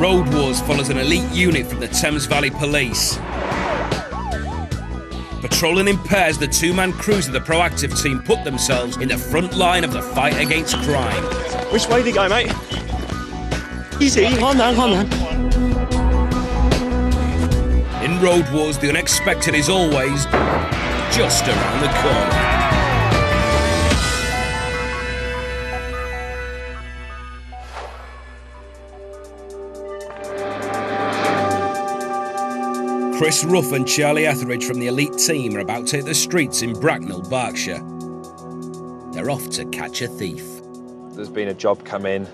Road Wars follows an elite unit from the Thames Valley Police. Patrolling in pairs, the two-man crews of the proactive team put themselves in the front line of the fight against crime. Which way do you go, mate? Easy, calm down, calm down. In Road Wars, the unexpected is always just around the corner. Chris Ruff and Charlie Etheridge from the elite team are about to hit the streets in Bracknell, Berkshire. They're off to catch a thief. There's been a job come in,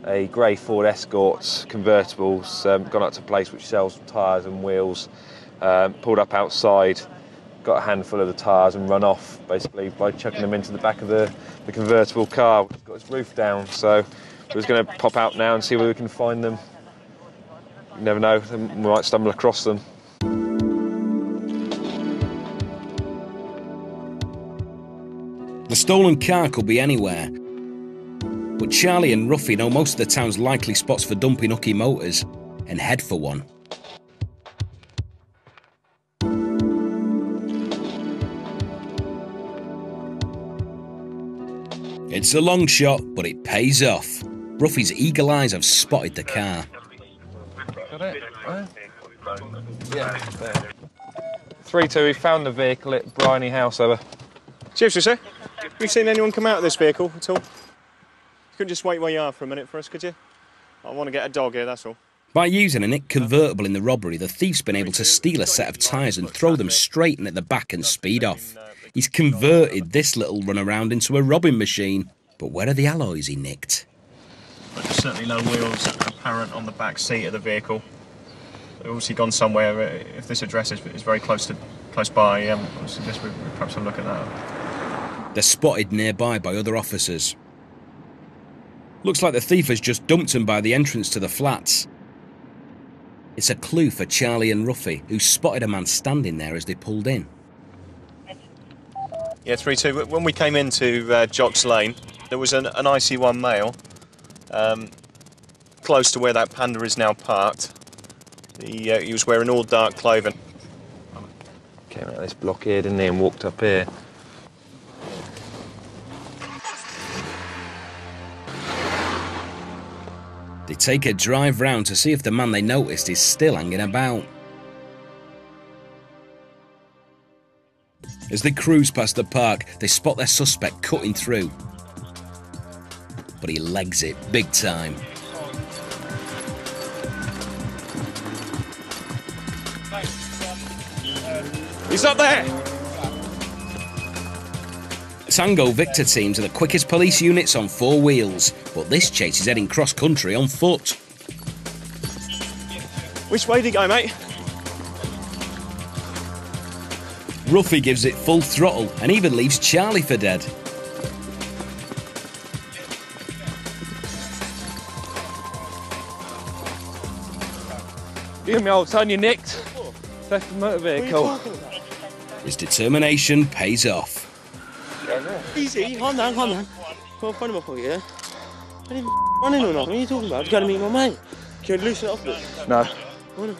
a grey Ford Escort convertible's gone up to a place which sells tyres and wheels, pulled up outside, got a handful of the tyres and run off, basically, by chucking them into the back of the convertible car. It's got its roof down, so we're just going to pop out now and see whether we can find them. You never know, we might stumble across them. The stolen car could be anywhere, but Charlie and Ruffy know most of the town's likely spots for dumping hooky motors and head for one. It's a long shot, but it pays off. Ruffy's eagle eyes have spotted the car. Got it? Yeah, there. 3-2, we found the vehicle at Bryony House, over. Seriously, sir? Have you seen anyone come out of this vehicle at all? You couldn't just wait where you are for a minute for us, could you? I want to get a dog here, that's all. By using a nicked convertible in the robbery, the thief's been able to steal a set of tyres and throw them straight in at the back and speed off. He's converted this little runaround into a robbing machine. But where are the alloys he nicked? There's certainly no wheels apparent on the back seat of the vehicle. They've obviously gone somewhere. If this address is very close by, I suggest we perhaps have a look at that. They're spotted nearby by other officers. Looks like the thief has just dumped them by the entrance to the flats. It's a clue for Charlie and Ruffy, who spotted a man standing there as they pulled in. Yeah, 3-2. When we came into Jocks Lane, there was an IC1 male close to where that Panda is now parked. He was wearing all dark clothing. Came out of this block here, didn't he, and walked up here. They take a drive round to see if the man they noticed is still hanging about. As they cruise past the park, they spot their suspect cutting through. But he legs it big time. He's up there! Tango Victor teams are the quickest police units on four wheels, but this chase is heading cross-country on foot. Which way do you go, mate? Ruffy gives it full throttle and even leaves Charlie for dead. You and me old son, you nicked. Left the motor vehicle. His determination pays off. Easy, calm down, calm down. Come on, find him up here. I didn't running or nothing. What are you talking about? You gotta meet my mate. Can you loosen it up a bit? No. Oh, no.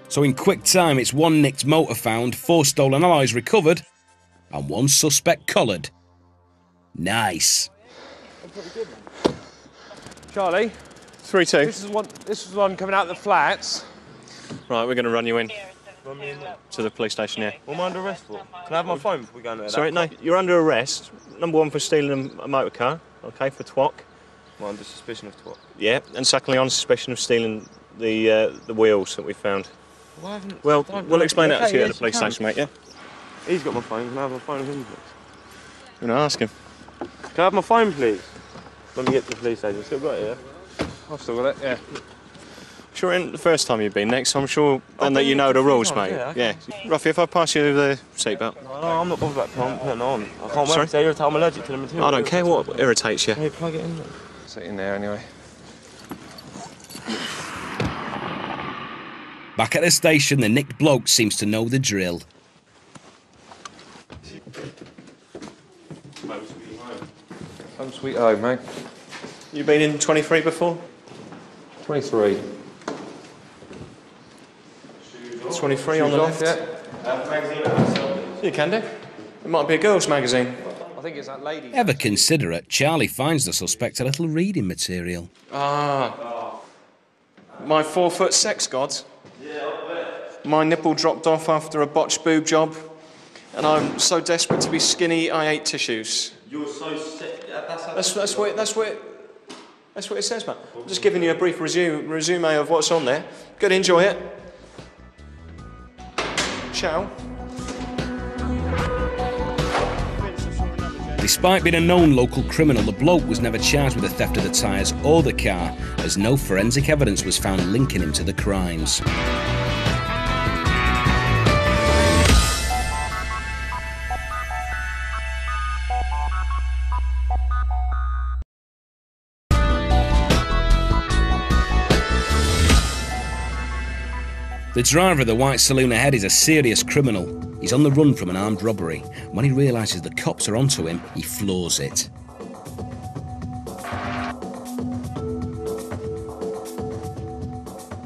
So in quick time, it's one nicked motor found, 4 stolen alloys recovered, and 1 suspect collared. Nice. Charlie, 3-2. this is one coming out of the flats. Right, we're going to run you in. To the police station here. What am I under arrest for? Can I have my phone before we go into that? Sorry, no, you're under arrest. Number 1 for stealing a motor car, okay, for TWOC. I'm under suspicion of TWOC. Yeah, and secondly on suspicion of stealing the wheels that we found. Well, we'll explain that to you at the police station, mate, yeah? He's got my phone. Can I have my phone with him, please? You want to ask him? Can I have my phone, please? When we get to the police station. Still got it, yeah? I've still got it, yeah. Sure, ain't the first time you've been next, so I'm sure then that you know the rules, mate. Yeah. Ruffy, if I pass you the seatbelt. No, I'm not bothered about putting it on. I can't Sorry? wait to irritate. I'm allergic to the material. I don't care what irritates you. Hey, plug it in there. Sit in there anyway. Back at the station, the nicked bloke seems to know the drill. Home sweet home, mate. You been in 23 before? 23. 23 on the left. Yeah. You can do. It might be a girls' magazine. I think it's that lady. Ever considerate, Charlie finds the suspect a little reading material. Ah. My 4-foot sex gods. My nipple dropped off after a botched boob job, and I'm so desperate to be skinny I ate tissues. You're so sick. That's what it says, man. I'm just giving you a brief resume of what's on there. Good, enjoy it. Ciao. Despite being a known local criminal, the bloke was never charged with the theft of the tyres or the car, as no forensic evidence was found linking him to the crimes. The driver of the white saloon ahead is a serious criminal. He's on the run from an armed robbery. When he realises the cops are onto him, he floors it.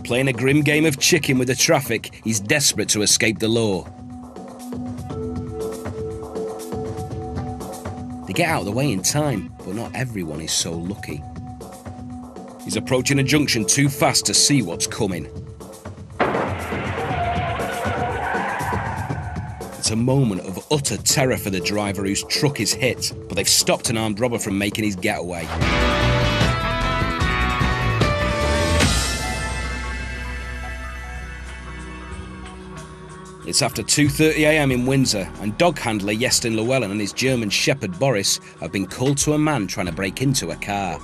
Playing a grim game of chicken with the traffic, he's desperate to escape the law. They get out of the way in time, but not everyone is so lucky. He's approaching a junction too fast to see what's coming. It's a moment of utter terror for the driver whose truck is hit, but they've stopped an armed robber from making his getaway. It's after 2:30 AM in Windsor, and dog handler Jestin Llewellyn and his German shepherd Boris have been called to a man trying to break into a car.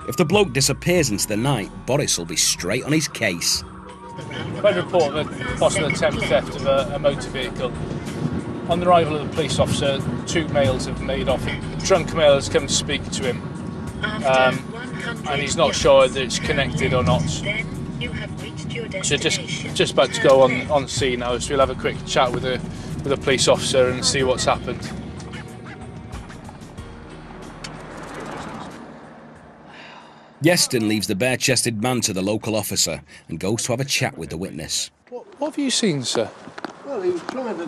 If the bloke disappears into the night, Boris will be straight on his case. I've had a report of a possible attempt theft of a motor vehicle. On the arrival of the police officer, 2 males have made off. The drunk male has come to speak to him, and he's not sure that it's connected or not. So just about to go on scene now, so we'll have a quick chat with the police officer and see what's happened. Jestin leaves the bare-chested man to the local officer and goes to have a chat with the witness. What have you seen, sir? Well, he was trying to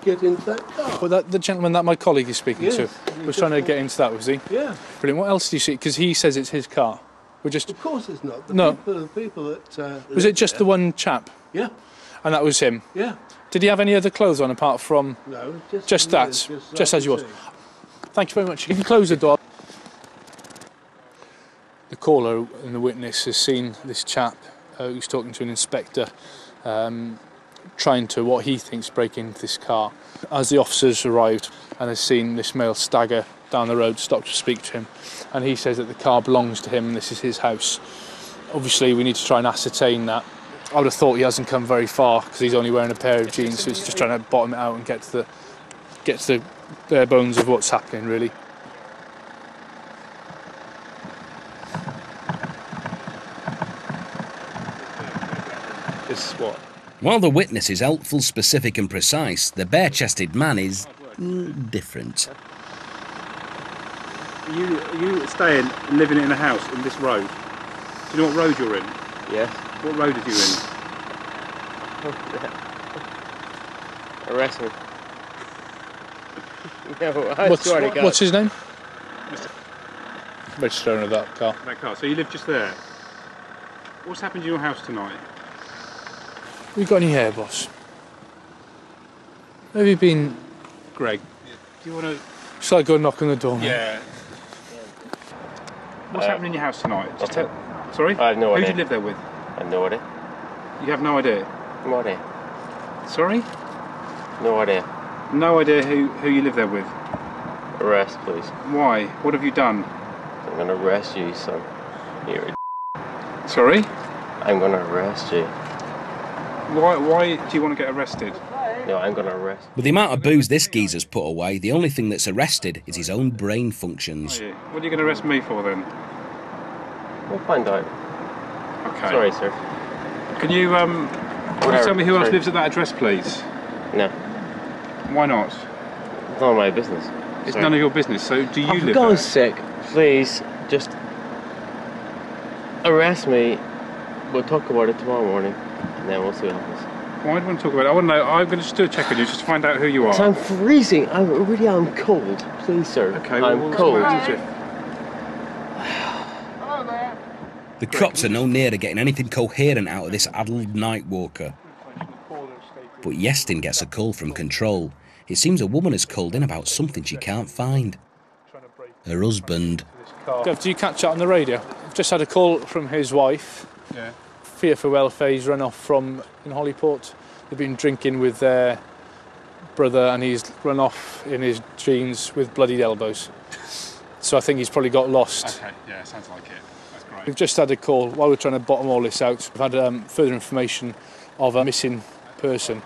get into that car. Well, the gentleman that my colleague is speaking to was trying to get into that, was he? Yeah. Brilliant. What else do you see? Because he says it's his car. We're just. Of course it's not. No. The people that... Was it just the one chap? Yeah. And that was him? Yeah. Did he have any other clothes on apart from... No, just that? Just as you was? Thank you very much. You can close the door. The caller and the witness has seen this chap who's talking to an inspector trying to, what he thinks, break into this car. As the officers arrived and has seen this male stagger down the road, stopped to speak to him, and he says that the car belongs to him and this is his house. Obviously we need to try and ascertain that. I would have thought he hasn't come very far because he's only wearing a pair of jeans, so it's just trying to bottom it out and get to the bare bones of what's happening, really. What? While the witness is helpful, specific and precise, the bare-chested man is different. Are you staying and living in a house in this road? Do you know what road you're in? Yes. What road are you in? Arrest me. No, I swear to God. What's his name? Register owner of that car. That car. So you live just there. What's happened to your house tonight? We got any hair, boss? Have you been... Greg, do you want to... Shall I go knock on the door? Yeah. What's happened in your house tonight? Just tell... Sorry? I have no idea. Who do you live there with? I have no idea. You have no idea? No idea. Sorry? No idea. No idea who you live there with? Arrest, please. Why? What have you done? I'm gonna arrest you, son. You're a Sorry? I'm gonna arrest you. Why do you want to get arrested? No, I'm gonna arrest. With the amount of booze this geezer's put away, the only thing that's arrested is his own brain functions. What are you going to arrest me for then? We'll find out. Okay. Sorry, sir. Can you tell me who else lives at that address, please? No. Why not? It's none of my business. It's Sorry. none of your business. So do you live For there? God's sake, please, just arrest me. We'll talk about it tomorrow morning, and then we'll see what happens. Why do you want to talk about it? I want to know. I'm going to just do a check on you just to find out who you are. So I'm freezing. I really am cold. Please, sir. Okay, I'm cold. The cops are no nearer getting anything coherent out of this addled night walker. But Iestyn gets a call from control. It seems a woman has called in about something she can't find. Her husband. Dev, do you catch that on the radio? I've just had a call from his wife. Yeah. Fear for welfare. He's run off from in Hollyport. They've been drinking with their brother and he's run off in his jeans with bloodied elbows. So I think he's probably got lost. Okay, yeah, sounds like it. That's great. We've just had a call while we're trying to bottom all this out. We've had further information of a missing person,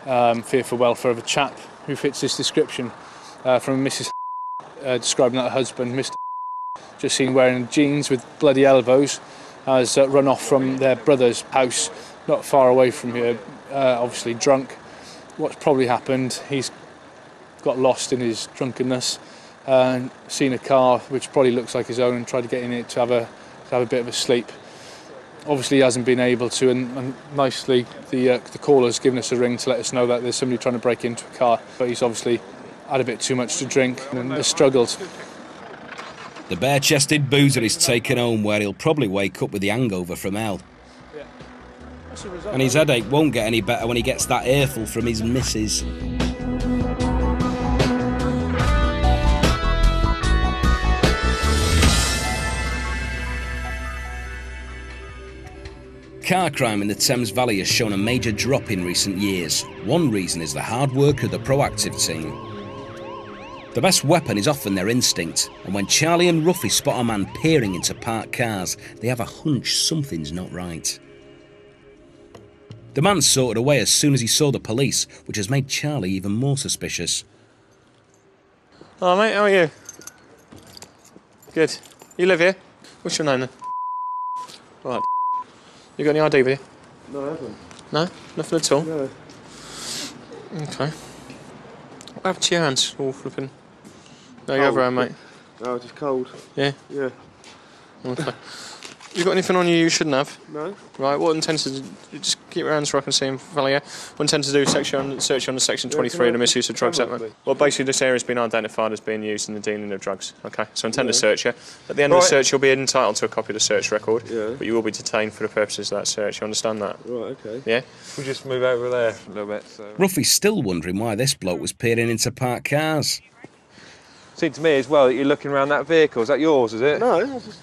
fear for welfare, of a chap who fits this description from Mrs. Describing that her husband, Mr. just seen wearing jeans with bloody elbows, has run off from their brother's house not far away from here, obviously drunk. What's probably happened, he's got lost in his drunkenness and seen a car which probably looks like his own and tried to get in it to have a bit of a sleep. Obviously he hasn't been able to, and nicely the caller's given us a ring to let us know that there's somebody trying to break into a car, but he's obviously had a bit too much to drink and has struggled. The bare-chested boozer is taken home where he'll probably wake up with the hangover from hell. And his headache won't get any better when he gets that earful from his missus. Car crime in the Thames Valley has shown a major drop in recent years. One reason is the hard work of the proactive team. The best weapon is often their instinct, and when Charlie and Ruffy spot a man peering into parked cars, they have a hunch something's not right. The man sorted away as soon as he saw the police, which has made Charlie even more suspicious. Hello mate, how are you? Good. You live here? What's your name then? Right. You got any ID with you? No, I haven't. No? Nothing at all? No. Okay. What happened to your hands? All flipping. No, you over, mate. No, just cold. Yeah? Yeah. Okay. You got anything on you shouldn't have? No. Right, what intends to do? Just keep your hands where I can see them, fella, yeah? What intends to do? Search you under section 23 of the misuse of drugs act, mate. Well, basically this area's been identified as being used in the dealing of drugs, okay? So intend to search you. At the end of the search, you'll be entitled to a copy of the search record, but you will be detained for the purposes of that search, you understand that? Right, okay. Yeah? We'll just move over there a little bit. So. Ruffy's still wondering why this bloke was peering into parked cars. Seemed to me as well that you're looking around that vehicle. Is that yours, is it? No, I was just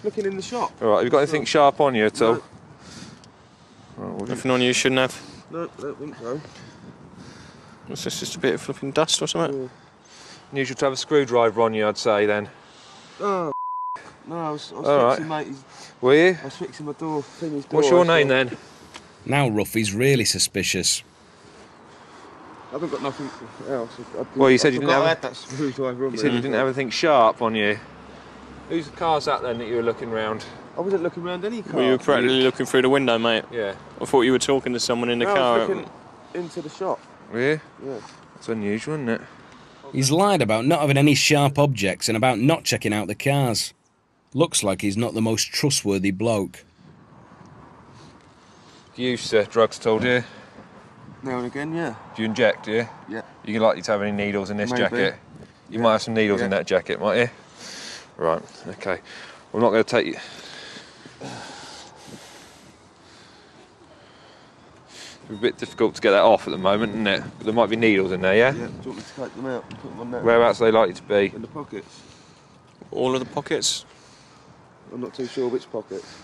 looking in the shop. All right, have you got anything sharp on you at all? No. Right, Nothing on you shouldn't have? No, I don't think so. What's this, just a bit of flipping dust or something? Unusual to have a screwdriver on you, I'd say, then. Oh, no, I was All fixing, right. mate. Were you? I was fixing my door, thingy's door. What's your name, then? Now Ruffy's really suspicious. I haven't got nothing else. Well, you said you didn't have. I had that screwdriver on You me. said you didn't have anything sharp on you. Whose car's that then that you were looking round? I wasn't looking around any car. Well, you were practically looking through the window, mate. Yeah. I thought you were talking to someone in the No, car. I was looking into the shop. Were you? Yeah. That's unusual, isn't it? He's lied about not having any sharp objects and about not checking out the cars. Looks like he's not the most trustworthy bloke. Do you use drugs at all, do you? Now and again, yeah. Do you inject, do you? Yeah. You likely to have any needles in this Maybe. jacket? You might have some needles in that jacket, might you? Right, okay. We're not going to take you... It's a bit difficult to get that off at the moment, isn't it? But there might be needles in there, yeah? Yeah, do you want me to take them out and put them on there? Whereabouts are they likely to be? In the pockets. All of the pockets? I'm not too sure which pockets.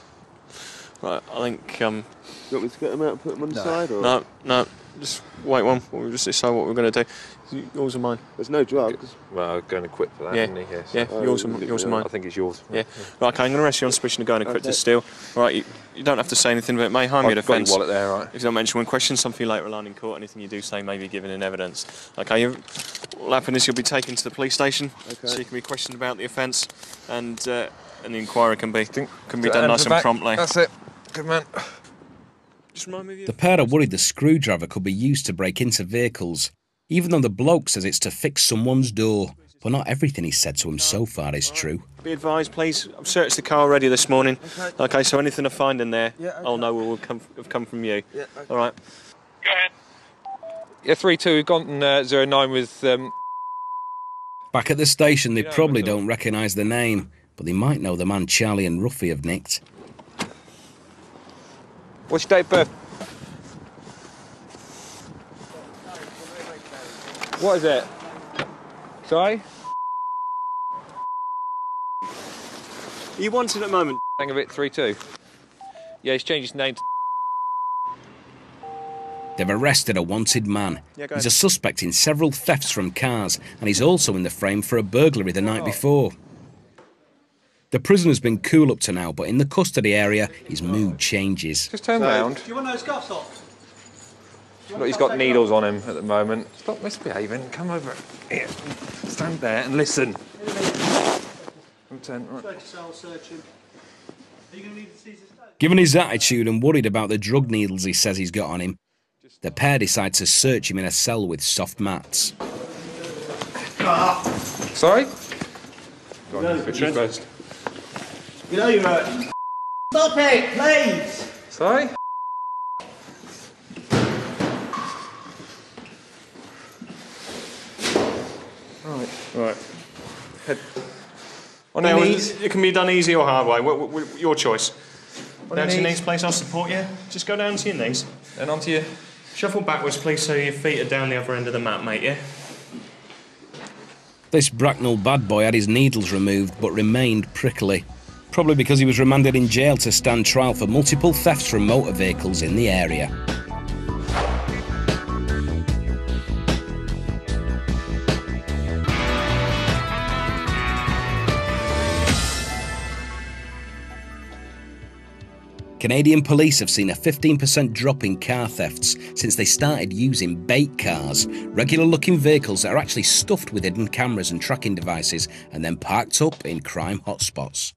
Right, I think, Do you want me to get them out and put them on the side? Or? No, just wait one. We'll just decide what we're going to do. Yours or mine? There's no drugs. Well, I'm going to quit for that, Yeah. isn't he? Yes. Yeah, yours or mine. I think it's yours. Yeah. Right, okay, I'm going to arrest you on suspicion of going to quit to steal. Right, you don't have to say anything, but it may harm your I've got defence. your wallet there, right? If you don't mention one question, something later on in court, anything you do say may be given in evidence. Okay, what'll happen is you'll be taken to the police station, so you can be questioned about the offence, and the inquiry can be done nice and promptly. That's it. Good man. Just remind me of The pair are worried the screwdriver could be used to break into vehicles, even though the bloke says it's to fix someone's door. but not everything he's said to him so far is true. Be advised, please. I've searched the car already this morning. Okay, so anything I find in there, I'll know will have come from you. Yeah, okay. All right. Go ahead. Yeah, 3-2, we've gone 09 with... Back at the station, they probably don't recognise the name, but they might know the man Charlie and Ruffy have nicked. What's your date of birth? What is it? Sorry? Are you wanted at the moment? Hang of it, 3-2. Yeah, he's changed his name to... They've arrested a wanted man. Yeah, he's a suspect in several thefts from cars, and he's also in the frame for a burglary the night before. The prisoner's been cool up to now, but in the custody area, his mood changes. Just turn round. Do you want those cuffs off? Look, he's got needles on him at the moment. Stop misbehaving. Come over here. Stand there and listen. Turn right. Given his attitude and worried about the drug needles he says he's got on him, the pair decide to search him in a cell with soft mats. Sorry? Go on, you first. You know you're right. Stop it, please! Sorry? Right. Head. On your knees. It can be done easy or hard way. Your choice. On Down to your knees. knees, please. I'll support you. Just go down to your knees. And onto you. Shuffle backwards, please, so your feet are down the other end of the mat, mate, yeah? This Bracknell bad boy had his needles removed but remained prickly. Probably because he was remanded in jail to stand trial for multiple thefts from motor vehicles in the area. Canadian police have seen a 15% drop in car thefts since they started using bait cars, regular-looking vehicles that are actually stuffed with hidden cameras and tracking devices and then parked up in crime hotspots.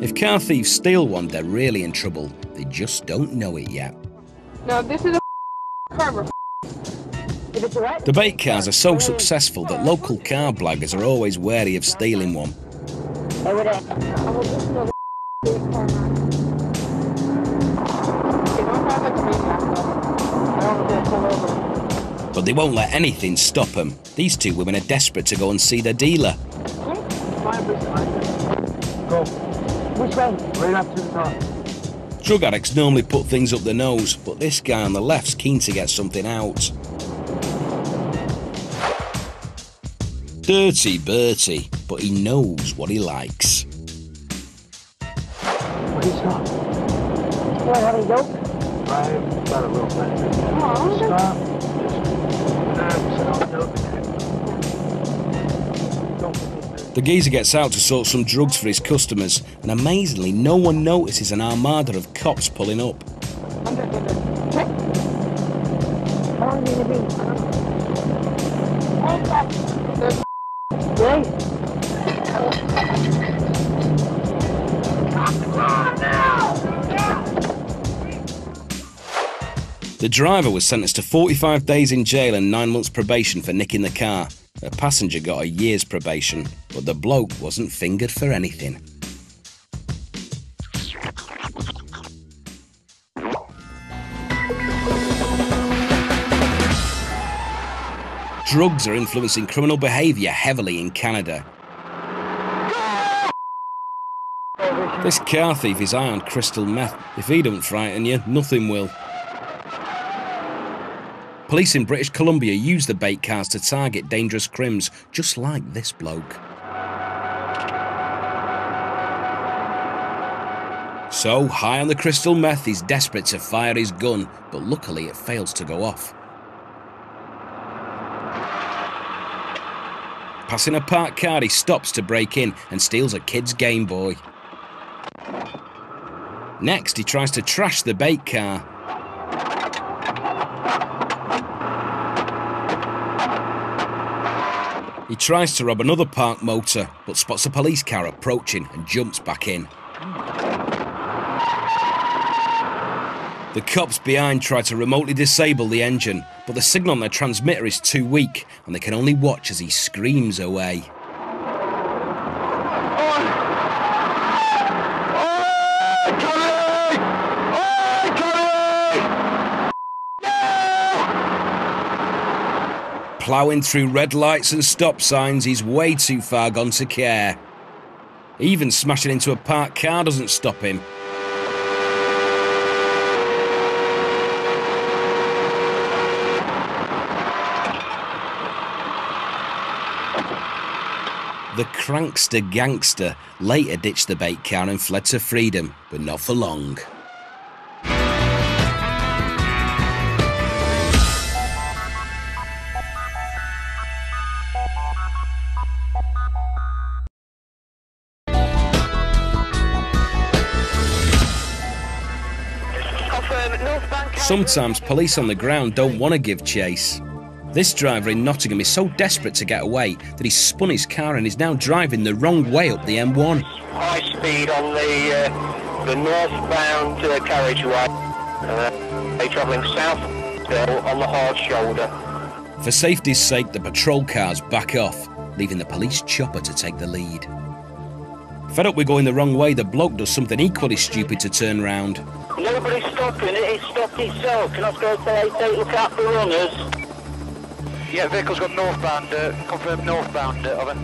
If car thieves steal one, they're really in trouble. They just don't know it yet. No, this is a car. The bait cars are so successful that local car blaggers are always wary of stealing one. But they won't let anything stop them. These two women are desperate to go and see their dealer. Go. Which way? Right up to the top. Drug addicts normally put things up their nose, but this guy on the left's keen to get something out. Dirty Bertie, but he knows what he likes. What is that? You want any dope? I've got a little bit. Stop. The geezer gets out to sort some drugs for his customers, and amazingly, no one notices an armada of cops pulling up. The driver was sentenced to 45 days in jail and 9 months probation for nicking the car. A passenger got a year's probation, but the bloke wasn't fingered for anything. Drugs are influencing criminal behaviour heavily in Canada. This car thief is high on crystal meth. If he don't frighten you, nothing will. Police in British Columbia use the bait cars to target dangerous crims, just like this bloke. So, high on the crystal meth, he's desperate to fire his gun, but luckily it fails to go off. Passing a parked car, he stops to break in and steals a kid's Game Boy. Next, he tries to trash the bait car. He tries to rob another parked motor, but spots a police car approaching and jumps back in. The cops behind try to remotely disable the engine, but the signal on their transmitter is too weak, and they can only watch as he screams away. Ploughing through red lights and stop signs, he's way too far gone to care. Even smashing into a parked car doesn't stop him. The crankster gangster later ditched the bait car and fled to freedom, but not for long. Sometimes police on the ground don't want to give chase. This driver in Nottingham is so desperate to get away that he spun his car and is now driving the wrong way up the M1. High speed on the northbound carriageway. They're travelling south on the hard shoulder. For safety's sake, the patrol cars back off, leaving the police chopper to take the lead. Fed up with going the wrong way, the bloke does something equally stupid to turn round. Nobody's stopping it, it's stopped itself. Can I go say, take a look out for runners? Yeah, vehicle's got northbound, confirmed northbound, over.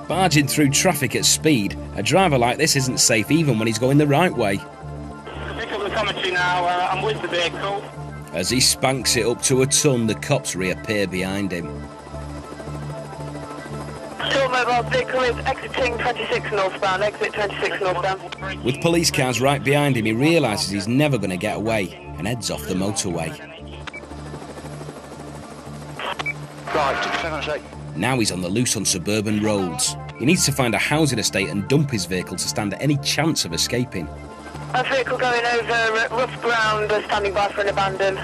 Barging through traffic at speed, a driver like this isn't safe even when he's going the right way. Vehicle we're coming to now, I'm with the vehicle. As he spanks it up to a ton, the cops reappear behind him. Short mobile vehicle is exiting 26 northbound, exit 26 northbound. With police cars right behind him, he realises he's never going to get away and heads off the motorway. Right, now he's on the loose on suburban roads. He needs to find a housing estate and dump his vehicle to stand any chance of escaping. A vehicle going over rough ground, standing by for an abandon.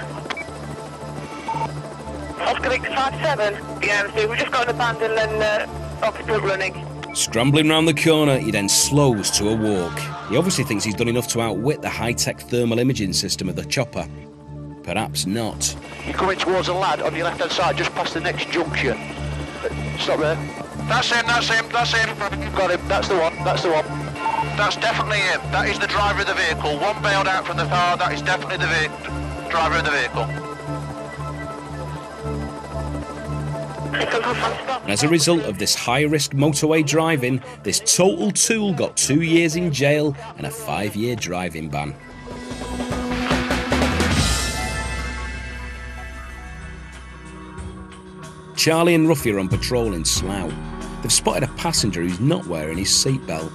Oscar Victor 57. Yeah, so we've just got an abandon and occupant running. Scrambling round the corner, he then slows to a walk. He obviously thinks he's done enough to outwit the high-tech thermal imaging system of the chopper. Perhaps not. You're coming towards a lad on your left-hand side, just past the next junction. Stop there. That's him, that's him, that's him. Got him, that's the one, that's the one. That's definitely him. That is the driver of the vehicle. One bailed out from the car, that is definitely the driver of the vehicle. And as a result of this high-risk motorway driving, this total tool got 2 years in jail and a 5-year driving ban. Charlie and Ruffy are on patrol in Slough. They've spotted a passenger who's not wearing his seatbelt.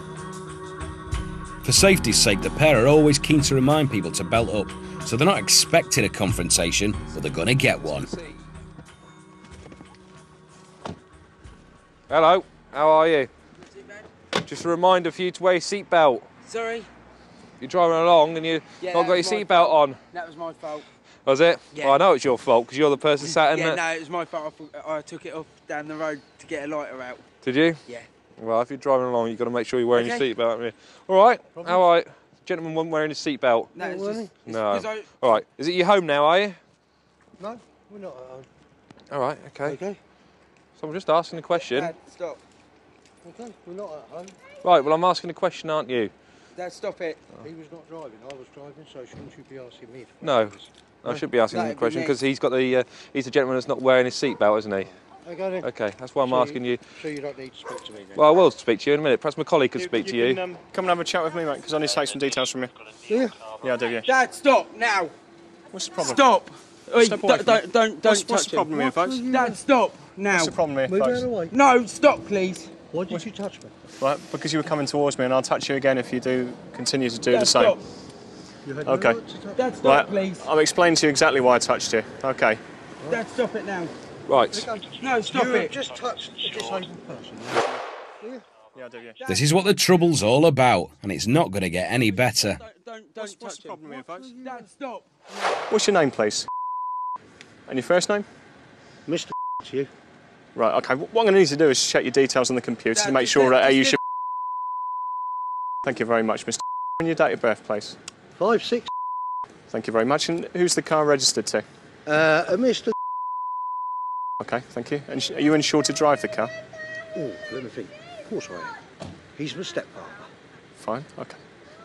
For safety's sake, the pair are always keen to remind people to belt up, so they're not expecting a confrontation, but they're gonna get one. Hello, how are you? Just a reminder for you to wear your seatbelt. Sorry? You're driving along and you've not got your seatbelt on. That was my fault. Was it? Yeah. Well, I know it's your fault because you're the person sat in Yeah, the... no, it was my fault. I took it off down the road to get a lighter out. Did you? Yeah. Well, if you're driving along, you've got to make sure you're wearing your Okay. seatbelt, haven't you? All right, all right. Gentleman wasn't wearing his seatbelt. No, it's just... No. All right, is it your home now, are you? No, we're not at home. All right, okay. Okay. So I'm just asking a question. Dad, stop. Okay, we're not at home. Right, well, I'm asking a question, aren't you? Dad, stop it. He was not driving, I was driving, so shouldn't you be asking me? No. I should be asking him a That'd be question me. because he's got the he's the gentleman that's not wearing his seatbelt, isn't he? Okay then. Okay, that's why I'm So asking you. So you don't need to speak to me then? Well, I will speak to you in a minute. Perhaps my colleague could speak to you. Can, come and have a chat with me, mate, because I need to take some details from you. Yeah. Yeah, I do, yeah. Dad, stop now. What's the problem? Stop. Oi, Step away from me. don't What's touch the problem him. here, folks? Dad, stop now. What's the problem here, Move folks? out of the way. No, stop, please. Why did you touch me? Right, because you were coming towards me, and I'll touch you again if you do continue to do Dad, the same. stop. You had Okay. no right to touch Dad, stop, Right, please. I'll explain to you exactly why I touched you. Okay. Dad, stop it now. Right. No, stop you it. just touched a disabled person. Yeah, I do, yeah. This is what the trouble's all about, and it's not going to get any better. Don't What's touch the problem here, folks? Dad, stop. What's your name, please? And your first name? Mr. to you. Right, okay. What I'm going to need to do is check your details on the computer to Dad, make sure Dad, you just should... Thank you very much, Mr. And your date of birth, please. 5'6". Thank you very much. And who's the car registered to? Mr. Okay, thank you. And are you insured to drive the car? Oh, let me think. Of course I am. He's my stepfather. Fine, okay.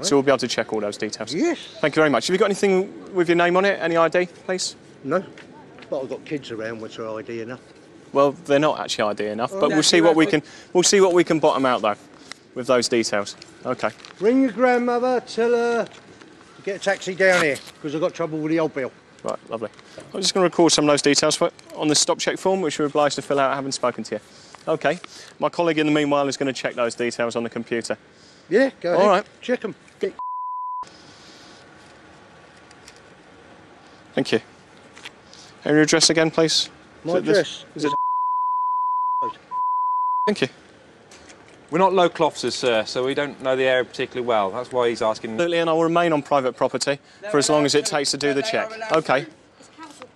So we'll be able to check all those details. Yes. Thank you very much. Have you got anything with your name on it? Any ID, please? No, but I've got kids around which are ID enough. Well, they're not actually ID enough, but we'll see what we can bottom out though, with those details. Okay. Ring your grandmother, tell her to get a taxi down here, because I've got trouble with the old bill. Right, lovely. I'm just going to record some of those details on the stop check form, which you're obliged to fill out having spoken to you. Okay. My colleague in the meanwhile is going to check those details on the computer. Yeah, go ahead. All right. Check them. Thank you. And your address again, please? My address? Is it? Thank you. We're not local officers, sir, so we don't know the area particularly well. That's why he's asking. Absolutely, and I will remain on private property for as long as it takes to do the check. Okay.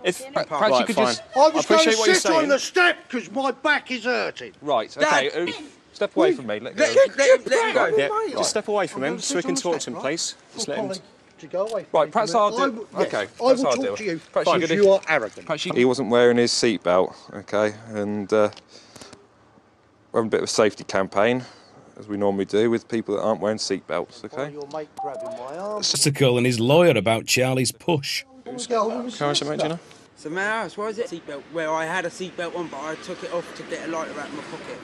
Perhaps you could just... I was going to sit on the step because my back is hurting. Right, okay. Step away from me. Let go. Let him go. Yeah, just step away from him so we can talk to him, please. Just let him... To go away. Right, perhaps I'll do... Okay, I will talk to you because you are arrogant. He wasn't wearing his seatbelt, okay, and we're having a bit of a safety campaign, as we normally do, with people that aren't wearing seatbelts, okay? Your mate grabbing my arm. Sickle and his lawyer about Charlie's push. Can I mate, do you know? So my house, why is it seatbelt? Well, I had a seatbelt on, but I took it off to get a lighter out of my pocket.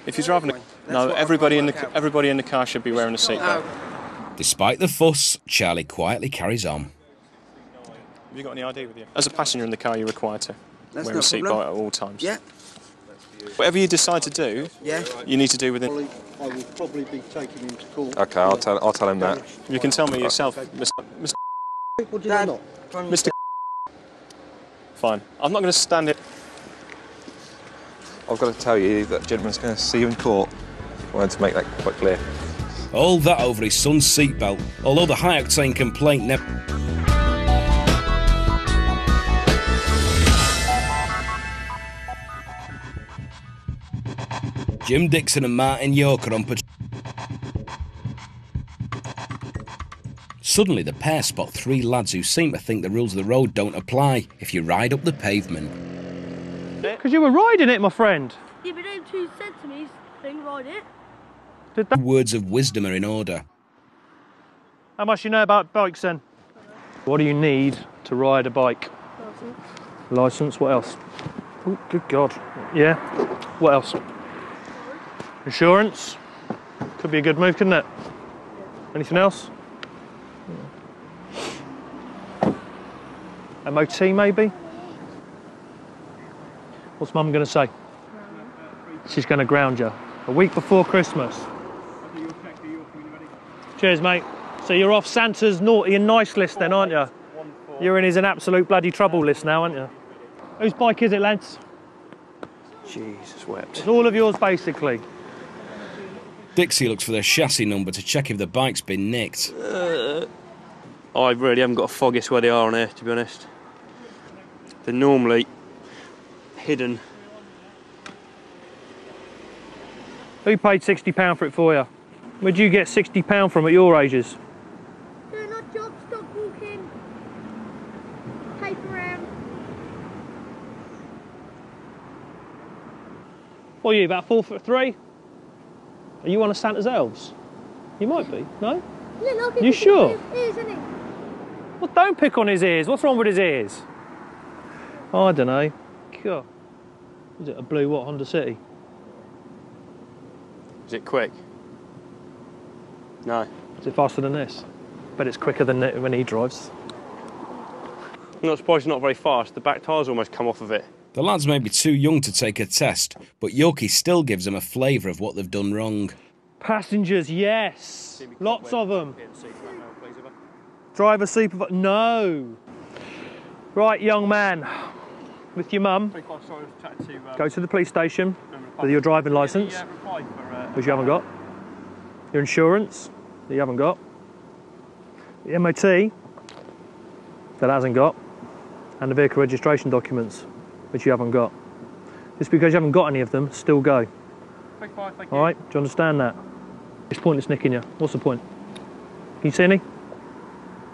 If you're driving no, everybody in the car should be wearing a seatbelt. Despite the fuss, Charlie quietly carries on. Have you got any ID with you? As a passenger in the car, you're required to wear a seatbelt at all times. Yeah. Whatever you decide to do, you need to do within... I will probably be taking him to court. Okay, I'll tell him that. You can tell me yourself, Mr. Or did I not? Mr. Fine. I'm not going to stand it. I've got to tell you that gentleman's going to see you in court. I wanted to make that quite clear. All that over his son's seatbelt, although the high-octane complaint never... Jim Dixon and Martin York are on patrol. Suddenly, the pair spot three lads who seem to think the rules of the road don't apply if you ride up the pavement. Because you were riding it, my friend. Yeah, but them two said to me, "Thing, ride it." Words of wisdom are in order. How much do you know about bikes then? What do you need to ride a bike? Licence, what else? Oh, good God. Yeah, what else? Insurance? Could be a good move, couldn't it? Anything else? MOT maybe? What's Mum going to say? She's going to ground you. A week before Christmas. Cheers, mate. So you're off Santa's naughty and nice list then, aren't you? You're in his an absolute bloody trouble list now, aren't you? Whose bike is it, lads? Jesus wept. It's all of yours, basically. Dixie looks for the chassis number to check if the bike's been nicked. I really haven't got a foggiest where they are on here, to be honest. They're normally hidden. Who paid £60 for it for you? Where'd you get £60 from at your ages? Doing odd jobs, dog walking, tape around. What are you, about 4'3"? Are you one of Santa's elves? You might be, no? Yeah, look, you sure? Ears, isn't it? Well, don't pick on his ears. What's wrong with his ears? I don't know. God. Is it a blue what, Honda City? Is it quick? No. Is it faster than this? Bet it's quicker than when he drives. I'm not surprised it's not very fast. The back tyres almost come off of it. The lads may be too young to take a test, but Yorkie still gives them a flavour of what they've done wrong. Passengers, yes. Lots of them. Driver supervisor, no. Right, young man, with your mum, go to the police station with your driving licence, which you haven't got, your insurance, that you haven't got, the MOT, that hasn't got, and the vehicle registration documents, which you haven't got. Just because you haven't got any of them, still go. All right, do you understand that? It's pointless nicking you. What's the point? Can you see any?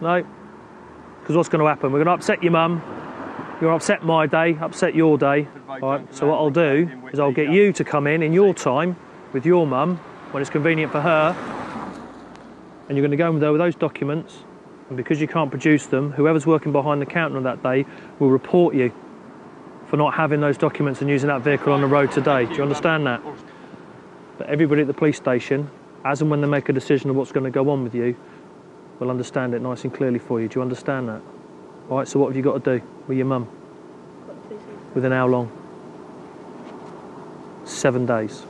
No? Because what's going to happen? We're going to upset your mum, you're going to upset my day, upset your day. All right, so what I'll do is I'll get you to come in your time with your mum when it's convenient for her, and you're going to go in there with those documents, and because you can't produce them, whoever's working behind the counter on that day will report you for not having those documents and using that vehicle on the road today. Do you understand that? But everybody at the police station, as and when they make a decision of what's going to go on with you, will understand it nice and clearly for you. Do you understand that? All right, so what have you got to do with your mum? Within how long? 7 days.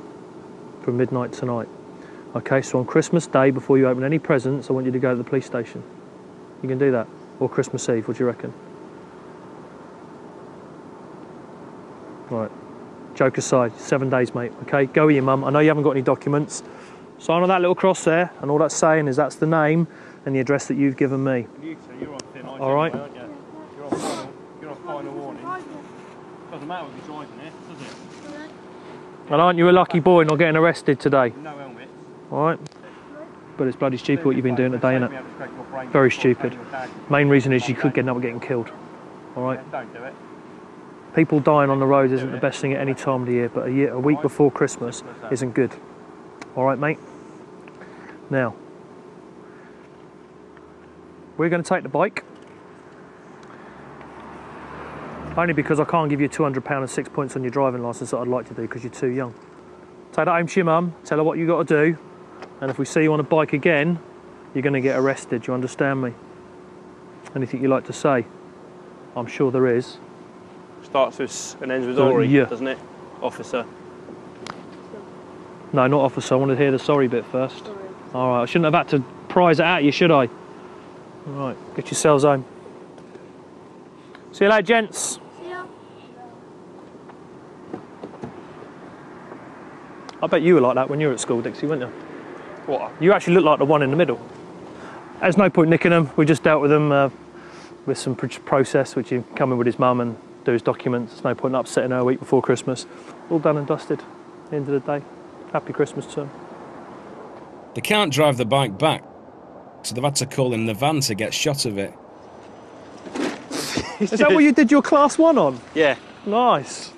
From midnight tonight. Okay, so on Christmas Day, before you open any presents, I want you to go to the police station. You can do that. Or Christmas Eve, what do you reckon? Right. Joke aside, 7 days, mate. Okay, go with your mum. I know you haven't got any documents. Sign on that little cross there, and all that's saying is that's the name and the address that you've given me. You're on thin ice, all right. Aren't you? You're on final warning. Doesn't matter if you're driving it, does it? And aren't you a lucky boy not getting arrested today? No helmet. All right. But it's bloody stupid what you've been doing today, isn't it? Very stupid. Main reason is you could end up getting killed. All right. Don't do it. People dying on the road isn't the best thing at any time of the year, but a week before Christmas isn't good. All right, mate. Now, we're going to take the bike. Only because I can't give you £200 and 6 points on your driving licence that I'd like to do because you're too young. Take that home to your mum, tell her what you got to do, and if we see you on a bike again, you're going to get arrested. Do you understand me? Anything you'd like to say? I'm sure there is. Starts with and ends with sorry, yeah. Doesn't it, officer? No, not officer. I want to hear the sorry bit first. Sorry. All right, I shouldn't have had to prize it at you, should I? All right, get yourselves home. See you later, gents. See ya. I bet you were like that when you were at school, Dixie, weren't you? What? You actually look like the one in the middle. There's no point nicking them. We just dealt with them with some process, which you come in with his mum and do his documents. There's no point in upsetting her a week before Christmas. All done and dusted. At the end of the day. Happy Christmas to him. They can't drive the bike back, so they've had to call in the van to get shot of it. Is that what you did your class 1 on? Yeah. Nice.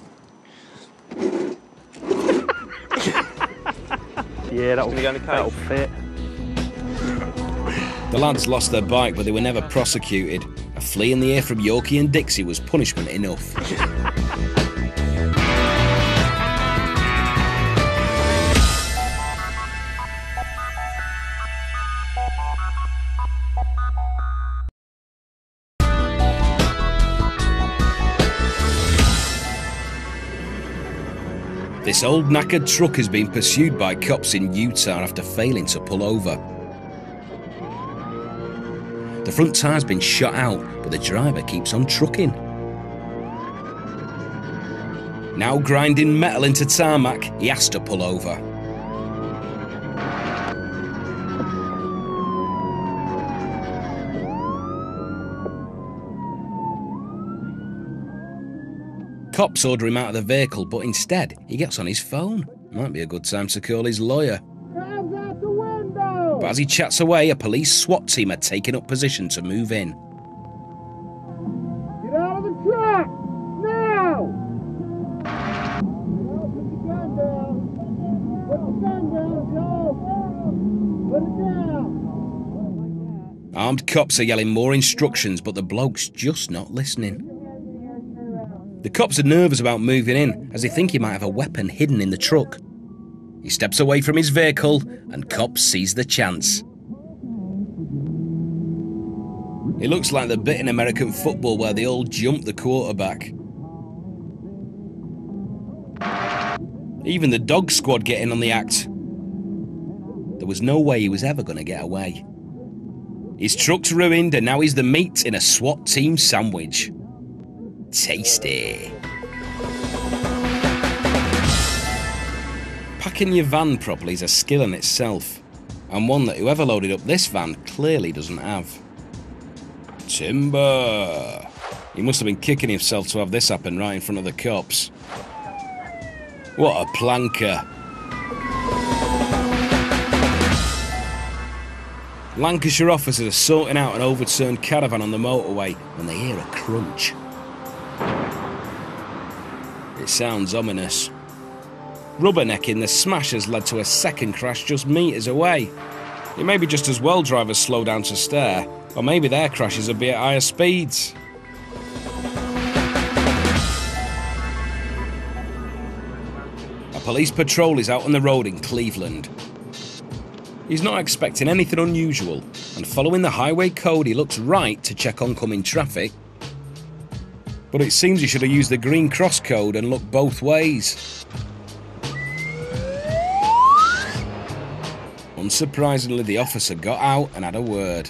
Yeah, that'll fit. The lads lost their bike, but they were never prosecuted. A flea in the ear from Yorkie and Dixie was punishment enough. This old knackered truck is being pursued by cops in Utah after failing to pull over. The front tire's been shot out, but the driver keeps on trucking. Now grinding metal into tarmac, he has to pull over. Cops order him out of the vehicle, but instead he gets on his phone. Might be a good time to call his lawyer. But as he chats away, a police SWAT team are taking up position to move in. Get out of the truck! Now! Put the gun down! Put the gun down, Joe! Put it down! Armed cops are yelling more instructions, but the bloke's just not listening. The cops are nervous about moving in, as they think he might have a weapon hidden in the truck. He steps away from his vehicle, and cops seize the chance. It looks like the bit in American football where they all jump the quarterback. Even the dog squad get in on the act. There was no way he was ever going to get away. His truck's ruined, and now he's the meat in a SWAT team sandwich. Tasty. Packing your van properly is a skill in itself, and one that whoever loaded up this van clearly doesn't have. Timber! He must have been kicking himself to have this happen right in front of the cops. What a planker. Lancashire officers are sorting out an overturned caravan on the motorway when they hear a crunch. It sounds ominous. Rubbernecking the smash has led to a second crash just metres away. It may be just as well drivers slow down to stare, or maybe their crashes would be at higher speeds. police patrol is out on the road in Cleveland. He's not expecting anything unusual, and following the highway code he looks right to check oncoming traffic. But it seems he should have used the green cross code and looked both ways. Unsurprisingly, the officer got out and had a word.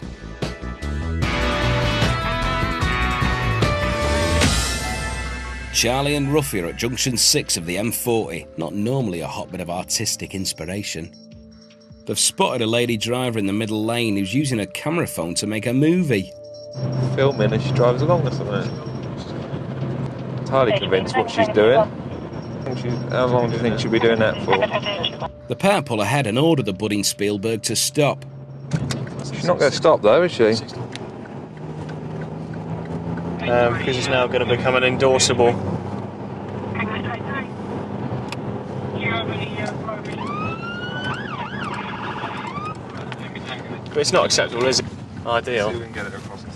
Charlie and Ruffy are at junction 6 of the M40, not normally a hotbed of artistic inspiration. They've spotted a lady driver in the middle lane who's using her camera phone to make a movie. Filming as she drives along or something. Entirely convinced what she's doing. How long do you think she'll be doing that for? The pair pull ahead and order the budding Spielberg to stop. She's not going to stop though, is she? Because it's now going to become an endorsable. But it's not acceptable, is it? Ideal. See if we can get it across to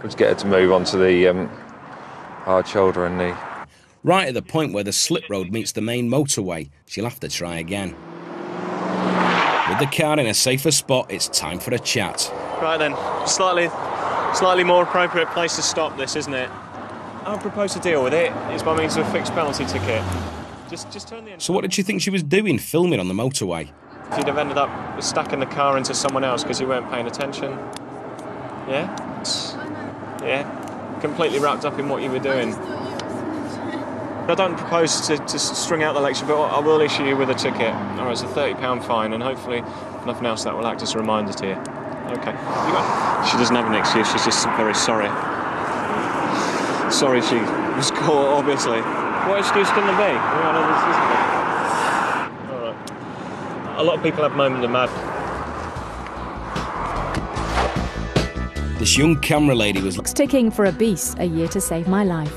Let's get her to move onto the hard shoulder and knee. Right at the point where the slip road meets the main motorway, she'll have to try again. With the car in a safer spot, it's time for a chat. Right then, slightly more appropriate place to stop this, isn't it? I'll propose to deal with it. It's by means of a fixed penalty ticket. Just turn the engine. So what did you think she was doing, filming on the motorway? If you'd have ended up stacking the car into someone else because you weren't paying attention. Yeah? Yeah? Completely wrapped up in what you were doing. I don't propose to string out the lecture, but I will issue you with a ticket. All right, it's a £30 fine, and hopefully nothing else that will act as a reminder to you. Okay. She doesn't have an excuse, she's just very sorry. Sorry she was caught, obviously. What excuse can there be? All right. A lot of people have moments of madness. This young camera lady was ticking for a beast a year to save my life.